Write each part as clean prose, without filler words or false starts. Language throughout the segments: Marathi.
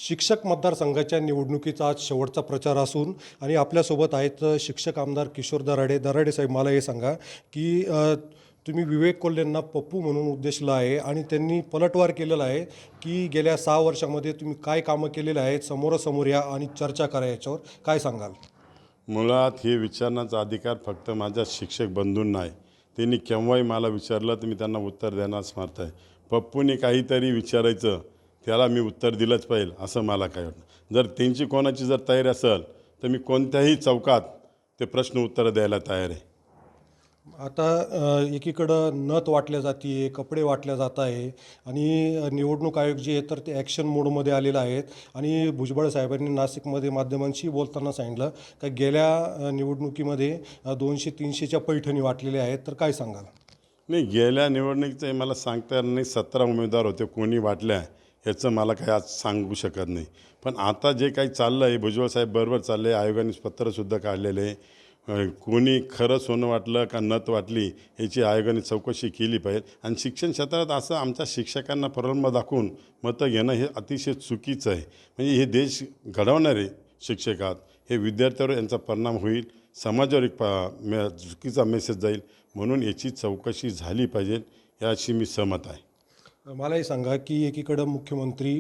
शिक्षक मतदारसंघाच्या निवडणुकीचा आज शेवटचा प्रचार असून आणि आपल्यासोबत आहेत शिक्षक आमदार किशोर दराडे साहेब, मला हे सांगा की तुम्ही विवेक कोल्हेंना पप्पू म्हणून उद्देशलं आहे आणि त्यांनी पलटवार केलेला आहे की गेल्या 6 वर्षामध्ये तुम्ही काय कामं केलेले आहेत, समोरासमोर या आणि चर्चा करा, याच्यावर काय सांगाल? मुळात हे विचारण्याचा अधिकार फक्त माझ्या शिक्षक बंधूंना आहे. त्यांनी केव्हाही मला विचारलं तर मी त्यांना उत्तर देण्यास समर्थ आहे. पप्पूने काहीतरी विचारायचं त्याला मी उत्तर दिलंच पाहिजे असं मला काय वाटतं. जर त्यांची कोणाची जर तयारी असेल तर मी कोणत्याही चौकात ते प्रश्न उत्तर द्यायला तयार आहे. आता एकीकडं नथ वाटल्या जाते, कपडे वाटल्या जात आहे आणि निवडणूक आयोग जे आहे तर ते ॲक्शन मोडमध्ये आलेलं आहेत आणि भुजबळ साहेबांनी नाशिकमध्ये माध्यमांशी बोलताना सांगितलं की गेल्या निवडणुकीमध्ये 200-300च्या पैठणी वाटलेल्या आहेत, तर काय सांगाल? नाही, गेल्या निवडणुकीचं मला सांगता येणार नाही. 17 उमेदवार होते, कोणी वाटल्या ह्याचं मला काही आज सांगू शकत नाही. पण आता जे काही चाललं आहे भुजबळ साहेब बरोबर चालले. आयोगाने पत्रसुद्धा काढलेलं आहे. कोणी खरं सोनं वाटलं का नथ वाटली याची आयोगाने चौकशी केली पाहिजे. आणि शिक्षण क्षेत्रात असं आमच्या शिक्षकांना प्रलंब दाखवून मतं घेणं हे अतिशय चुकीचं आहे. म्हणजे हे देश घडवणारे शिक्षकात हे विद्यार्थ्यावर यांचा परिणाम होईल, समाजावर एक चुकीचा मेसेज जाईल. म्हणून याची चौकशी झाली पाहिजे, याशी मी सहमत आहे. मलाही सांगा की एकीकडं मुख्यमंत्री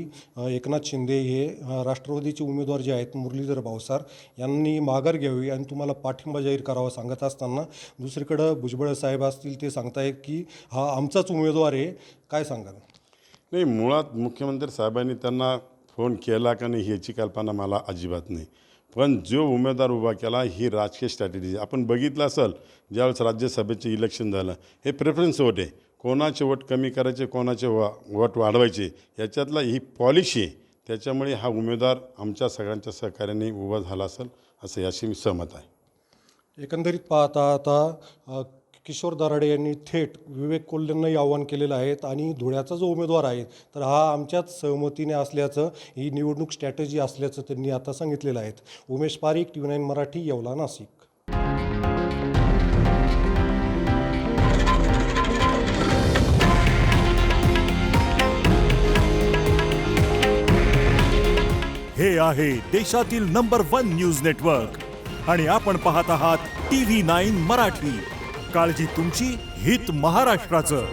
एकनाथ शिंदे हे राष्ट्रवादीचे उमेदवार जे आहेत मुरलीधर भावसार यांनी माघार घ्यावी आणि तुम्हाला पाठिंबा जाहीर करावा सांगत असताना दुसरीकडं भुजबळ साहेब असतील ते सांगतायत की हा आमचाच उमेदवार आहे, काय सांगाल? नाही, मुळात मुख्यमंत्री साहेबांनी त्यांना फोन केला का नाही ह्याची कल्पना मला अजिबात नाही. पण जो उमेदवार उभा केला ही राजकीय स्ट्रॅटेजी. आपण बघितलं असेल ज्यावेळेस राज्यसभेचे इलेक्शन झालं, हे प्रेफरन्स वोट आहे. कोणाचे वोट कमी करायचे, कोणाचे वोट वाढवायचे, याच्यातला ही पॉलिसी आहे. त्याच्यामुळे हा उमेदवार आमच्या सगळ्यांच्या सहकार्याने उभा झाला असेल असं याशी मी सहमत आहे. एकंदरीत पाहता आता किशोर दराडे यांनी थेट विवेक कोल्हेंनाही आव्हान केलेलं आहे आणि धुळ्याचा जो उमेदवार आहे तर हा आमच्याच सहमतीने असल्याचं, ही निवडणूक स्ट्रॅटेजी असल्याचं त्यांनी आता सांगितलेलं आहे. उमेश पारीख, TV9 मराठी, येवला, नाशिक. हे आहे देशातील नंबर 1 न्यूज नेटवर्क आणि आपण पाहत आहात TV9 मराठी. काळजी तुमची, हित महाराष्ट्राचं.